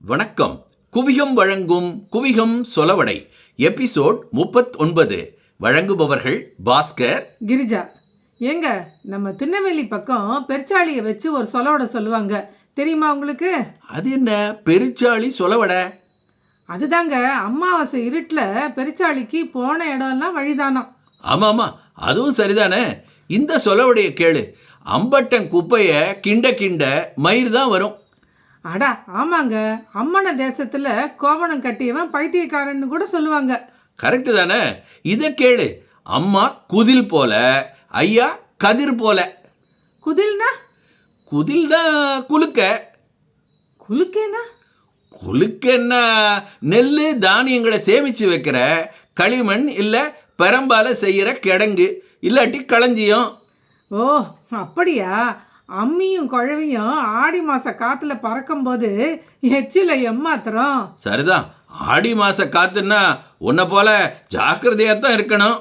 வணக்கம். குவிகம் வழங்கும் குவிகம் சொலவடை எபிசோட் 39. வழங்குபவர்கள் பாஸ்கர், கிரிஜா. ஏங்க, நம்ம திருநெல்வேலி பக்கம் பெருச்சாளியை வச்சு ஒரு சொலவடை சொல்லுவாங்க, தெரியுமா உங்களுக்கு? அது என்ன பெருச்சாளி சொலவடை? அதுதாங்க, அமாவாசை இருட்டில் பெருச்சாளிக்கு போன இடம்லாம் வழிதானம். ஆமாமா, அதுவும் சரிதானே. இந்த சொலவடைய கேளு. அம்பட்டன் குப்பைய கிண்ட கிண்ட மயிர் தான் வரும். அடா ஆமாங்க, அம்மன தேசத்துல கோவணம் கட்டியவன் பைத்தியக்காரன்னு கூட சொல்லுவாங்க. கரெக்டு தானே. இதை கேளு. அம்மா குதில் போல, ஐயா கதிர் போல. குதில்னா? குதில்னா குலுக்க. குலுக்கேனா? குலுக்கன்னா நெல் தானியங்களை சேமித்து வைக்கிற களிமண் இல்லை பெரம்பால செய்கிற கிடங்கு இல்லாட்டி களஞ்சியம். ஓ அப்படியா? அம்மியும் குழவையும் ஆடி மாச காத்துல பறக்கும்போது எச்சில எம்மாத்திரம். சரிதான். ஆடி மாச காத்துன்னா உன்னை போல ஜாக்கிரதையா தான் இருக்கணும்.